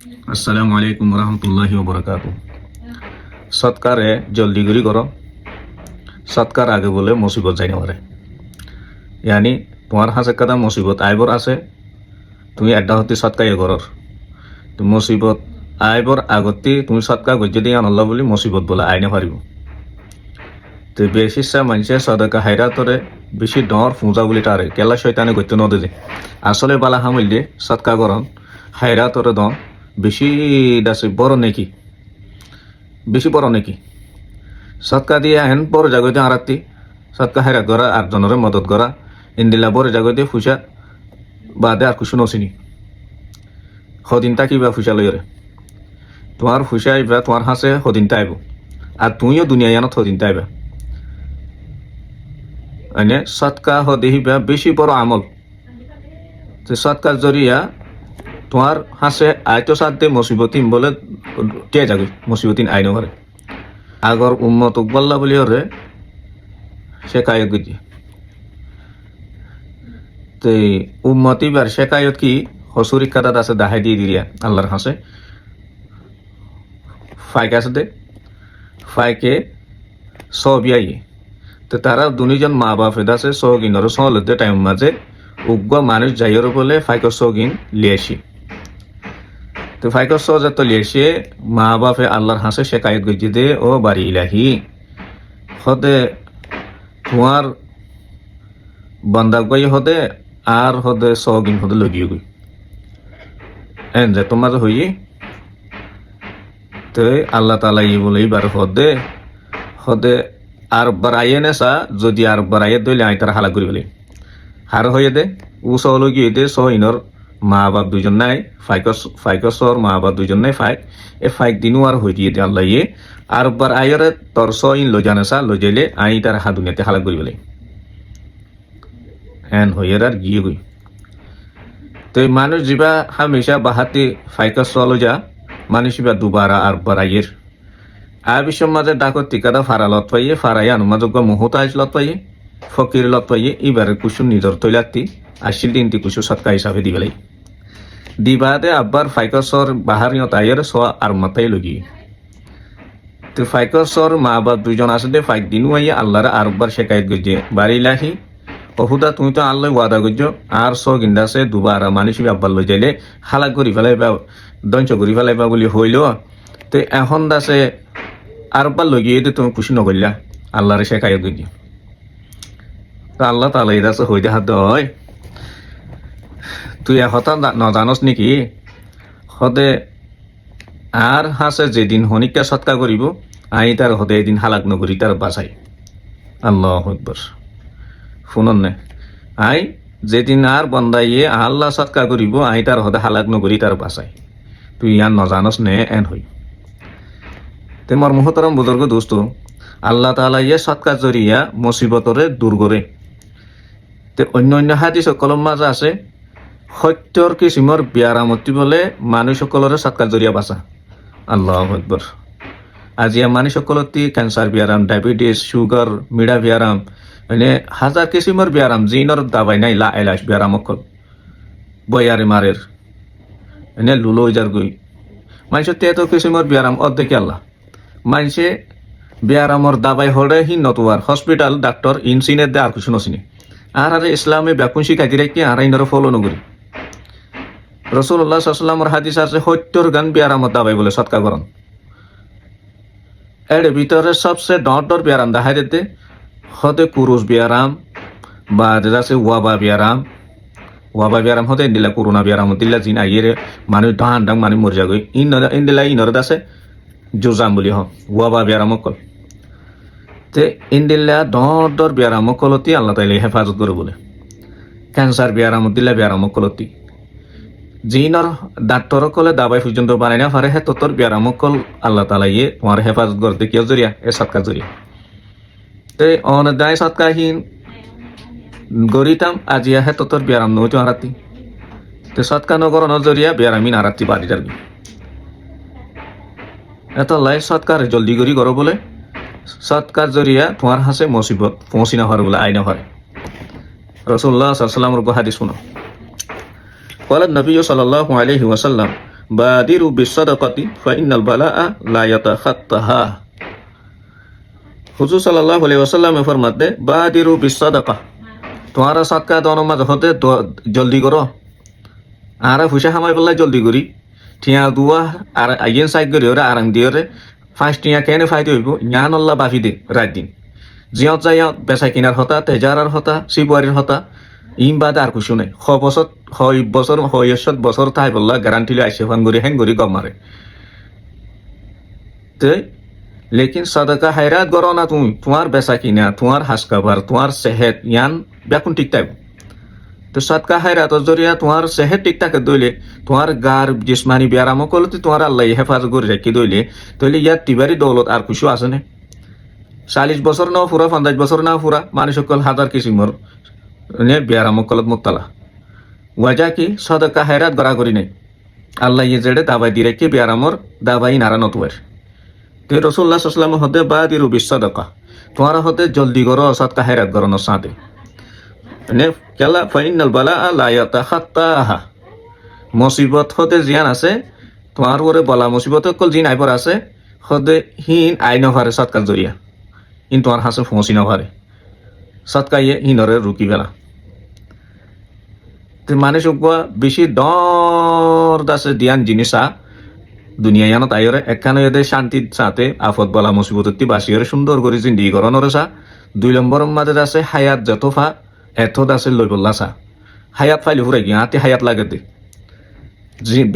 আসসালামু আলাইকুম রহমতুল্লাহি ওবরাকাতু। সৎকারে জলদি করি করো, সৎকার আগে বলে মুসিবত যাই না পারে। ইয়ানি তোমার হাসে কাদা মুসিবত আইবর আছে, তুমি একটা হতে সৎকাই করর তো মুসিবত আইবর আগতে তুমি সৎকা গজ্জে দিয়ে আনল্লা বলি মুসিবত বলে আইনে পারিব। তো বেশি মানুষে সদকা হাইরা তরে বেশি ডর ফুঁজা বলি তারে কেলা শৈতানে গত্য নদে যে আসলে বালা হামিল সৎকা করন হাইরা তরে দ বেশি দাসে বড় নাকি বেশি বড় নাকি সৎকা দিয়ে হেন বড় জাগতে আরাত্তি সৎকা হাইরা করা আর জনরে মদত করা ইন্দিলা বড় জাগতে ফুসা বাদে আর কিছু নসিনি সদিন তাকিবা ফুসা লইরে তোমার ফুসা আইবা তোমার হাসে সদিন আইব আর তুমিও দুনিয়া জানত সদিন আইবা এনে সৎকা হদিবা বেশি বড় আমল। সৎকার জরিয়া তোমার হাসে আয়তো সাথে মুসিবতিন বলে কে যাবে মুসিবতিন আইন ঘরে আগর উম্মত উকবাল্লা বলি হরে শেখায়ত গুজি তো উম্মতি বার শেখায়ত কি হসুরি কাদাত আছে দাহাই দিয়ে দিরিয়া আল্লাহর হাসে ফাইক আছে দে ফাইকে সবিয়াই তো তারা দুজন মা বাপ আছে সগিনর সলতে টাইম মাঝে উগ্র মানুষ যাইর বলে ফাইকর সগিন লিয়েছি তো ফাইকর সজাত লিয়েছে মা বাপে আল্লাহর হাসে শেখায়ত গজি দে ও বাড়ি ইলাহি হদে তোমার বন্দাক গই হদে আর হদে সগিন হদে লগিয়ে গই এন যে তোমার হই তো আল্লাহ তালা ই বলে এবার হদে হদে আর বাড়াইয়ে নেশা যদি আর বাড়াইয়ে দইলে আই তার হালা করি বলে হার হয়ে দে ও সহলগি দে সহিনর মা বাপ দুজন নাই ফাইকর সর মা বাপ দুজন নাই ফাইক এ ফাইক দিনও আর হয়ে দিয়ে দে আল্লাহ ইয়ে আর বার আইরে তোর সহিন লজানেসা লজাইলে আই তার হা দুনিয়াতে হালা করি বলে এন হয়ে আর গিয়ে গই তো মানুষ যা হামেশা বাহাতে ফাইকর সল যা মানুষ বা দুবারা আর বারাইয়ের আর বিশ্বের মাঝে ডাকর টিকাটা ফারা লত পাইয়ে ফারাই আনুমাযোগ্য মুহূর্ত আইস লত পাইয়ে ফকির লত পাইয়ে এবারে কুসু নিজর তৈলাক্তি আসিল দিনটি কুসু সৎকা হিসাবে দিবেলাই দিবাদে আব্বার ফাইকসর বাহারিও তাইয়ের স আর মাথায় লগি তো ফাইকসর মা বাপ দুজন আসে দে ফাইক দিনু আইয়ে আল্লাহর আরবার শেখায়ত গজ্জে বাড়িলাহি অহুদা তুমি তো আল্লাহ ওয়াদা গজ্জ আর স গিন্দাসে দুবার মানুষ আব্বার লই যাইলে হালাক করি ফেলাইবা দঞ্চ করি ফেলাইবা বলি হইল তো এখন দাসে আরবার লগিয়ে তুমি খুশি নকরিলা আল্লাহরে শেখায়ত গজ্জে তো আল্লাহ তালা এই দাসে হইতে হাত হয় তুই এহতা নজানস নেকি সদে আর হাসে যেদিন হনিকা সৎকা করিব আই তার হদে এদিন হালাক নকরি তার বাসাই আল্লাহ আকবার শুনন নে আই যেদিন আর বন্দাইয়ে আল্লাহ সৎকা করিব আই তার হদে হালাক নকরি তার বাসাই তুই ইয়ান নজানস নে এন হই তে মর মুহতরম বুজুর্গ দোস্ত আল্লাহ তাআলা ইয়ে সৎকা জরিয়া মুসিবতরে দূর করে তে অন্য অন্য হাদিস কলম মাঝে আছে সত্যৰ কিসিমৰ বিয়াৰামতি বলে মানুষসকলৰে সৎকাৰ জৰিয়া বাঁচা আল্লাহ আকবার আজি মানুষসকলতি ক্যান্সার বিয়ারাম ডায়াবেটিস সুগার মিডা বিয়ারাম মানে হাজার কিসিমৰ বিয়ারাম জিনৰ দাবাই নাই লা এলাশ বিয়ারাম অকল বয়ারে মারের এনে লুলো যার গই মানুষের তেতো কিসিমৰ বিয়ারাম অর্ধেক আল্লাহ মানুষে বিয়ারামর দাবাই হলে হি নতুয়ার হসপিটাল ডাক্তার ইনসিনের দে আর কিছু নচিনি আর আরে ইসলামে ব্যাকুন শিখাই রাখি আর ইনর ফলো নগরি রসুল্লাহ সাল্লামর হাদিস আছে সত্যর গান বিয়ারামত দাবাই বলে সৎকা করন এর ভিতরে সবচেয়ে ডর বিয়ারাম দেখাই দিতে হতে কুরুষ বিয়ারাম বা আছে ওয়াবা বিয়ারাম হতে দিলা করোনা বিয়ারাম দিলা জিন আইয়ে মানুষ ডান ডাং মানুষ মরিয়া গই ইন্দিলা ইনর আছে জোজাম বুলি হ ওয়াবা বিয়ারাম অকল তে ইন্দিল্লা ডর বিয়ারাম কলতি আল্লাহ তাইলে হেফাজত করে বলে ক্যান্সার বিয়ারাম দিল্লা বিয়ারাম কলতি জিনর ডাক্তর কলে দাবাই পর্যন্ত বানাই না পারে হে তোর বিয়ারাম কল আল্লাহ তালা ইয়ে তোমার হেফাজত করতে কেউ জরিয়া এ সৎকার জরিয়া তে অনদায় সৎকারহীন গরিতাম আজিয়া হে তোর বিয়ারাম নইতো হারাতি তে সৎকার নগর নজরিয়া বিয়ারামিন হারাতি বাড়ি যাবি এত লাই সৎকার জলদি করি করো বলে সৎকার জরিয়া তোমার হাসে মুসিবত পৌঁছি না হরে বলে আই না হরে রসুল্লাহ সাল্লামের হাদিস শুনো قال النبي صلى الله عليه وسلم বাদিরু বিসসাদাকাতি ফাইন্নাল বালাআ লা ইয়াতাখাত্তাহা। হুজুর সাল্লাল্লাহু আলাইহি ওয়াসাল্লামে ফরমাতে বাদিরু বিসসাদাকা, তোমারা সদকা দানের মাঝে হতে জলদি করো। আর ফুসা হামাই বললাই জলদি করি ঠিয়া দুয়া আর আইয়েন সাইড করি ওরা আরাম দিয়ে রে ফাঁস টিয়া কেনে ফাইতে হইব জ্ঞান আল্লাহ বাফি দে রাত দিন জিয়ত যাইয়ত বেচা কিনার হতা তেজারার হতা শিবুয়ারির হতা ইম বাদে আর কিছু নাই। বছর তাই বললা গ্যারান্টি লে আইসে ফান করি হ্যাং করি গম মারে তে লেকিন সদকা হায়রাত করো না তুমি, তোমার বেচা কিনা, তোমার হাস কাবার, তোমার সেহেত ইয়ান বেকুন ঠিক থাকবে। তো সদকা হায়রাতর জরিয়া তোমার সেহেত ঠিক থাকে দইলে তোমার গার জিসমানি ব্যায়াম করলে তোমার আল্লাহ হেফাজত করে রাখি দইলে তইলে ইয়ার তিবারি দৌলত আর কিছু আছে না। 40 বছর না ফুরা 50 বছর না ফুরা মানুষ সকল হাজার কিসিমর ব্যায়াম কলত মোত্তালা ওয়াজা কি সদকা হায়রাত গড়া করি নাই আল্লাহ ইয়ে জেডে দাবাই দি রেখে ব্যায়ামর দাবাই নারা নতুয়ার। তো রসুল্লাহ সাল্লাম হতে বা দিরু বিসসাদাকা, তোমার হতে জলদি করো সদকা হায়রাত করো সাথে নে কেলা ফাইনাল বালা লা ইয়াতাখাত্তাহা। মুসিবত হতে জিয়ান আছে তোমার উপরে বলা মুসিবত কল জিন আইপর আছে হতে হিন আই নভারে সৎকার জরিয়া ইন তোমার হাসে ফসি নভারে সৎকাইয়ে হিনরে রুকি বেলা। মানুষ বেশি ডর দাসে দিয়ান জিনিসা দুনিয়া ইয়ানত আইরে একখানে এদের শান্তির সাথে আফত বলা মুসিবতী বাসিয়রে সুন্দর করে জিন্দিগি করণরে চা। 2 নম্বর মাঝে আছে হায়াত যতফা এত দাসে লই বললা চা হায়াত ফাইলে ফুরাই গিয়া হাতে হায়াত লাগে দে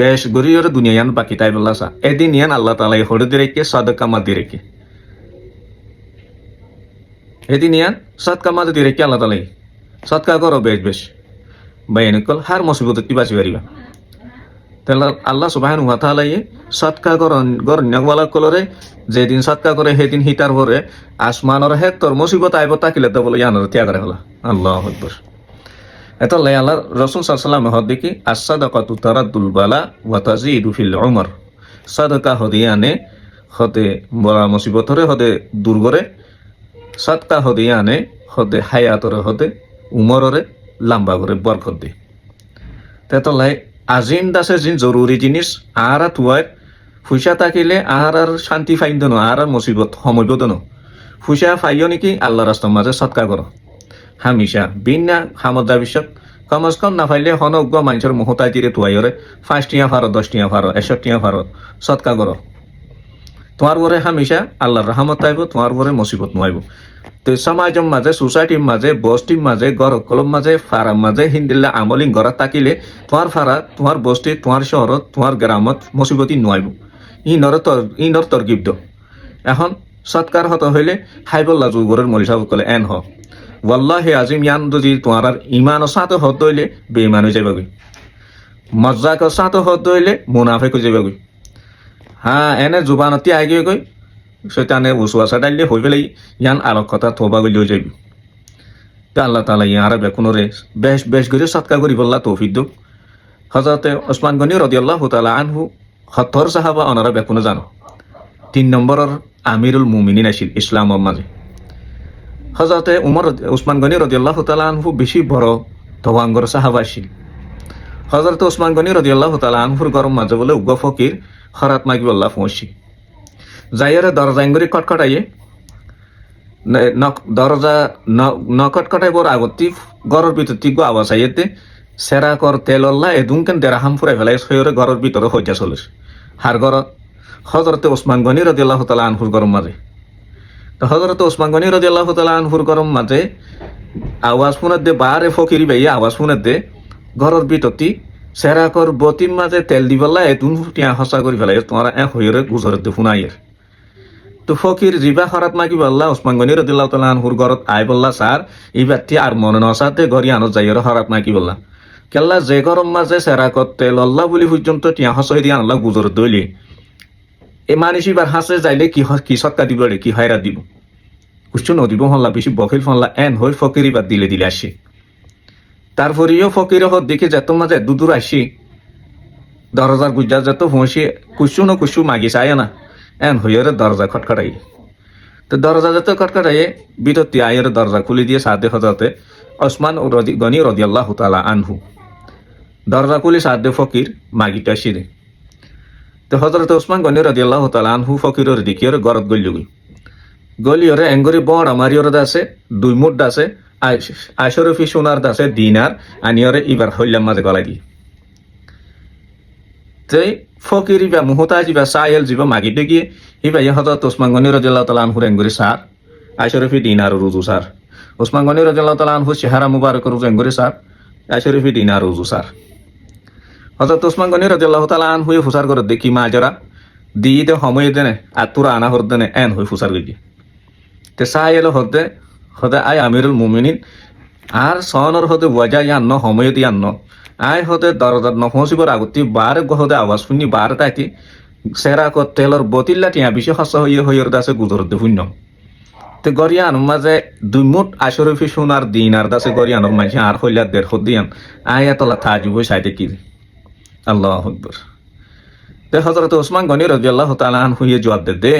বেশ গরিয়রে দুনিয়া ইয়ান বাকি তাই বললা চা। এদিন ইয়ান আল্লাহ তালা হরে দিয়ে রেখে সদকা মা দিয়ে রেখে এদিন ইয়ান সৎকা মা দিয়ে রেখে আল্লাহ তালাই সৎকা করো বেশ বেশ বাইনকল হার মুসিবতী বাঁচি পারিবা। তাহলে আল্লাহ সুবহানাহু ওয়া তাআলা সৎকা গরণ্যওয়ালা কলরে যেদিন সৎকা করে সেদিন হিতার ভরে আসমানর হে তোর মুসিবত আইব তাকিলে তো বলে ইয়ানোর ত্যাগ হলা আল্লাহু আকবার। এত লাই আল্লাহ রাসূল সাল্লাল্লাহু আলাইহি ওয়াসাল্লাম হদিকি as-সাদাকাতু তারাদ্দুল বালা ওয়া তাজিদু ফিল উমর। সাদাকা হদিয়ানে হতে বড় মুসিবতরে হতে দূর করে, সৎকা হদিয়ানে হতে হায়াতরে হতে উমররে লম্বা করে বরকত দে। তেত লাই আজিন দাসের জিন জরুরি জিনিস আর তুয়ার ফুসা থাকিলে আর শান্তি ফাইন দেন আর মুসিবত সময় দেন ফুসা ফাইও নাকি আল্লাহ রাস্তার মাঝে সৎকা করো হামিশা বিনা হামদা বিশ্বত কমস কম না ফাইলে হনজ্ঞ মানুষের মুহতাই তীরে তুয়াইরে 5 টিয়া ফারো 10 টিয়া ফারো 100 টিয়া ফারো সৎকা করো তোমার বরে হামিশা আল্লাহর রহমত আইব, তোমার বরে মুসিবত নয়াইব। তো সমাজের মাঝে সোসাইটির মাঝে বস্তির মাঝে গড় কলম মাঝে ফারার মাঝে হিন্দিল্লা আমলিং গড়া তাকিলে তোমার ফারা তোমার বস্তি তোমার শহরত তোমার গ্রামত মুসিবতী নয়াইব ইনর তরগিব এখন সৎকার হত হইলে হাইবল্লা যুগরের মরিসাব কলে এন হ ওয়াল্লাহি আজিম ইয়ান যদি তোমার ইমান সাথে হত হইলে বেঈমান হয়ে যাবে, মজ্জাক সাথে হত হইলে মুনাফিক হয়ে যাবে। হ্যাঁ এনে জুবানতি আগে গই শৈতানে উসওয়াসা ডাইলে হই পেলাই ইয়ান আলোক কথা থবা গই লই যাবি। তো আল্লাহ তাআলা ইয়ার বেকুনরে বেশ বেশ করে সৎকার করি বললা তৌফিক দো। হযরতে ওসমান গনি রাদিয়াল্লাহু তাআলা আনহু 70 সাহাবা অনারা বেকুনে জানো 3 নম্বরের আমিরুল মুমিনিন আছিল ইসলামের মাঝে। হযরতে ওসমান গনি রাদিয়াল্লাহু তাআলা আনহু বেশি বড় তওয়াঙ্গর সাহাবা ছিল। হযরতে ওসমান গনি রাদিয়াল্লাহু তাআলা আনহুর গরম মাঝে বলে উগ্র ফকির হরাত মাগি বললা পৌঁছি যাইয়ারে দরজাঙ্গরি কটকটাইয়ে দরজা নকটকটাই বড় আগতি ঘরের ভিতর তিগো আওয়াজ আইয়েতে সেরা কর তেল অল্লা এদুমকেন দেরাহাম ফুরাই ফেলাই সৈরে ঘরের ভিতরে হইয়া চলিস হার ঘর হযরতে ওসমান গনি রাদিয়াল্লাহু তাআলা আনহুর গরম মাঝে। তো হযরতে ওসমান গনি রাদিয়াল্লাহু তাআলা আনহুর গরম মাঝে আওয়াজ শুনে দে বারে ফকিরি ভাইয়া আওয়াজ শুনে দে ঘরের ভিতরটি সেরা কর বতির মাঝে তেল দি বললা এতুন টিয়া হসা করে ফেলাই তোমার এক হইরে গুজরতে ফুনাইয়ের। তো ফকির জিবা খরাত মাকি বললা ওসমান গনি রাদিয়াল্লাহু তাআলা আনহুর ঘরত আই বললা স্যার এই ব্যক্তি আর মনে নসাতে গড়ি আনো যাইয়ের হরাত মাকি বললা কেল্লা যে গরম মাঝে সেরা কর তেল অল্লাহ বলি পর্যন্ত টিয়া হসাই দিয়ে আনলা গুজরত দইলে এ মানুষ এবার হাসে যাইলে কি সৎকা দিব রে কি হায়রা দিব কুচ্ছ নদিব হল্লা বেশি বকিল ফল্লা এন হই ফকির এবার দিলে দিলে আসে। তারপরেও ফকির হত দেখে যেত মাঝে দুদূর আসি দরজার গুজ্জার যেত ফসি কুসু ন কুসু মাগি চায় না এন হইরে দরজা খটখটাই। তো দরজা যেত খটখটাইয়ে বিরতি আয়ের দরজা খুলে দিয়ে সাথে হজরতে ওসমান গনি রাদিয়াল্লাহু তাআলা আনহু দরজা খুলে সাথে ফকির মাগিটা আসি দে তো হজরত ওসমান গনি রাদিয়াল্লাহু তাআলা আনহু ফকিরের দিকিয়র গরত গলিয়রে এঙ্গরি বড় আমারিয়র দাসে 2 মুঠ দাসে 80 ফি সোনার দাসে দিনার আনিয়রে ইবার হইলাম মাঝে গলাই দি তেই ফকিরি বা মুহতাজি বা সায়েল জিবা মাগিতে গিয়ে হিবা হজরত ওসমান গনি রাদিয়াল্লাহু তাআলা আনহুর এঙ্গরি সার 80 ফি দিনার রুজু সার ওসমান গনি রাদিয়াল্লাহু তাআলা আনহু চেহারা মুবারক রুজু এঙ্গরি সার 80 ফি দিনার রুজু সার হজরত ওসমান গনি রাদিয়াল্লাহু তাআলা আনহু ফুসার করে দেখি মাজরা দিতে সময় দেনে আতুরা আনা হর দেনে এন হই ফুসার গই তে সায়েল হদে হদে আই আমিরুল মুমিনিন আর সনর হদে ওয়াজা ইয়ান্ন সময় ইয়ান্ন আই হদে দরদার নফসিবর আগতি বার গহদে আওয়াজ শুনি বার তাইতি সেরা ক তেলর বতিল্লা টিয়া বিশে হস হইয়র দাসে গুজর দে শূন্য তে গরিয়ান মাঝে 2 মুঠ 80 ফি সোনার দিনার দাসে গরিয়ানোর মাঝে আর হইলা 150 দিয়ান আয়াতলা থাজিব সাইতে কি আল্লাহু আকবার তে হযরত ওসমান গনি রাদিয়াল্লাহু তাআলা আনহু জবাব দে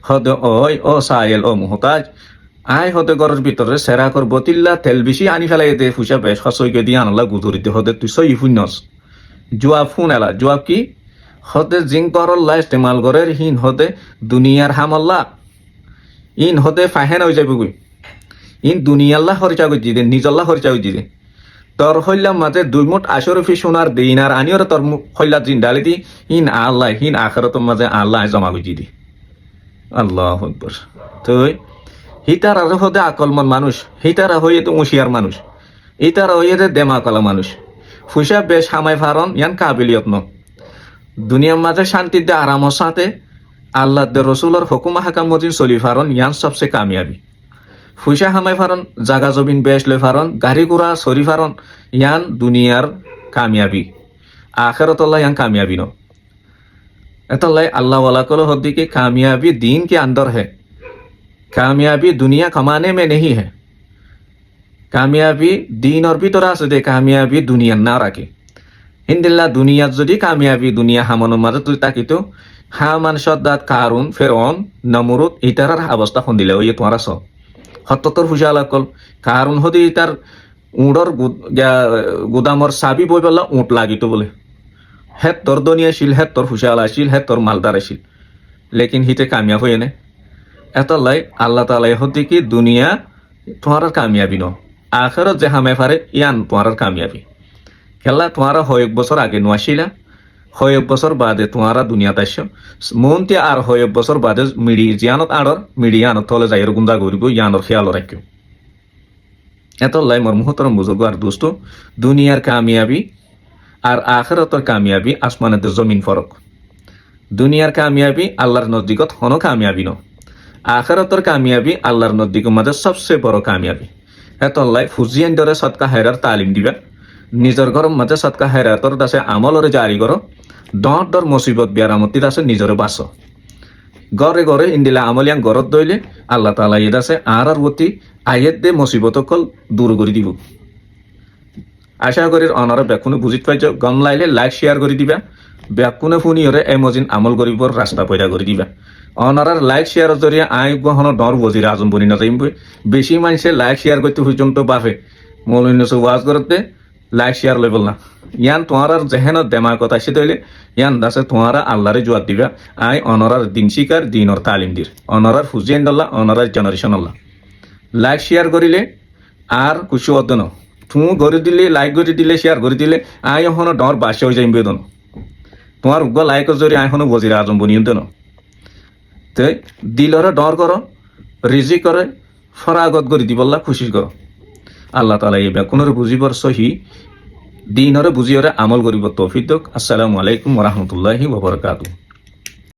হদে ওই ও সায়েল ও মুহতাজ আই হদে গরর ভিতরে সেরা কর বতিল্লা তেল বেশি আনি ফেলাই দে ফুসা বেশ হসইকে দিয়ে আনলা গুদুরিতে হদে তুই সই ফুনস জবাব ফুনালা জবাব কি হদে জিং করল্লা ইস্তেমাল করের হিন হদে দুনিয়ার হামল্লা ইন হদে ফাহেন হয়ে যাবে গুই ইন দুনিয়াল্লাহ খরচা করে দিদে নিজল্লাহ খরচা করে দিদে তোর হইলাম মাঝে 2 মুঠ 80 ফি সোনার দিনার আনিওর তোর হইলা জিন্দালি দি ইন আল্লাহ হিন আখিরাতের মাঝে আল্লাহ জমা করে দি আল্লাহু আকবার তুই হিতার আর হদে আকলমন মানুষ হিতার হইয়ে তো হুঁশিয়ার মানুষ ইতার হইয়ে দে দেমাকলা মানুষ ফুসা বেশ হামাই ফারন ইয়ান কাবিলিয়ত ন দুনিয়ার মাঝে শান্তি দে আরামর সাথে আল্লাহ দে রসুলের হুকুম হাকাম মজিন চলি ফারন ইয়ান সবচেয়ে কামিয়াবি ফুসা হামাই ফারন জাগা জমিন বেশ লই ফারন গাড়ি ঘোড়া সরি ফারন ইয়ান দুনিয়ার কামিয়াবি আখিরাতুল্লাহ ইয়ান কামিয়াবি ন এতলাই আল্লাহ ওয়ালা কল হদ্দিকে कामयाबी दीन के अंदर है कामयाबी दुनिया कमाने में नहीं है कामयाबी दीन और भी तरह से दे कामयाबी दुनिया ना रखे हिंदिल्ला दुनिया যদি कामयाबी दुनिया হামানোর মাঝে তুই তাকিতো হামান সদ্দাত কারুন ফেরন নমরুদ ইতারার অবস্থা কোন দিলে ওই তোমার সব হত্তর ফুজালা কল কারুন হদি তার উড়র গুদামর চাবি বই পেলা উঁট লাগিত বলে হেত তোর দুনিয়া শিল হেত তোর ফুসাল আসিল হেত তোর মালদার আসিল লেকিন হিতে কামিয়াব হয়ে নে এত লাই আল্লাহ তালাই হতে কি দুনিয়া তোমার কামিয়াবি ন আখেরত যে হামে ফারে ইয়ান তোমার কামিয়াবি খেলা তোমার হয়েক বছর আগে নোয়াশিলা হয়েক বছর বাদে তোমার দুনিয়াত আসছ মনতে আর হয়েক বছর বাদে মিডি জিয়ানত আড়র মিডিয়ানত তলে যাই গুন্দা করিব ইয়ানোর খেয়াল রাখিও এত লাই মোর মুহতরম বুজুর্গ আর দোস্ত দুনিয়ার কামিয়াবি আর আখিরাতের কামিয়াবি আসমানের জমিন ফরক দুনিয়ার কামিয়াবি আল্লাহর নজদিকত হনো কামিয়াবি ন আখিরাতের কামিয়াবি আল্লাহর নজদিকের মাঝে সবচেয়ে বড় কামিয়াবি এতলাই ফুজিয়ান দরে সদকা হেরার তালিম দিবা নিজের ঘর মাঝে সদকা হেরাতর দাসে আমলরে জারি করো ডর মুসিবত বিয়ারামতির আছে নিজরে বাঁচো ঘরে ঘরে ইন্দিলা আমলিয়ান ঘরত দইলে আল্লাহ তাআলা ইদ আছে আর প্রতি আয়াত দে মুসিবত কল দূর করে দিব আশা করি অনারা ব্যাকুনে বুঝিত পাইছ গম লাইলে লাইক শেয়ার করে দিবা ব্যাকুনে ফুনিয়রে এমজিন আমল করিবর রাস্তা পয়দা করে দিবা অনারার লাইক শেয়ারের জরিয়ে আই গহন ডর বজির আজম বনি না যাইম বেশি মানুষে লাইক শেয়ার করতে পর্যন্ত বাফে মৌলন্য ওয়াজ করতে লাইক শেয়ার লেবল না ইয়ান তোমার যেহেন দেমাকত আসি তৈলে ইয়ান দাসে তোমারা আল্লাহরে জোয়ার দিবা আই অনরার দিন শিকার দিনর তালিম দির অনরার ফুজিয়েন আল্লাহ অনরার জেনারেশন আল্লাহ লাইক শেয়ার করিলে আর কুশু অদ্দন তুমি করে দিলে লাইক করে দিলে শেয়ার করে দিলে আই এখনো ডর বাসে হয়ে যাইম বেদন তোমার উগ্র লাইকের জরি আই এখনো বজির আজম বনিয়ে দেন তো দিলরে ডর করো রিজি করে ফরাগত করে দিবল্লা খুশি করো আল্লাহ তাআলা এই ব্যাকুনের বুঝিবর সহি দিনরে বুঝিয়রে আমল করিব তৌফিক দিয়ক। আসসালামু আলাইকুম ওয়া রাহমাতুল্লাহি ওয়া বারাকাতুহু।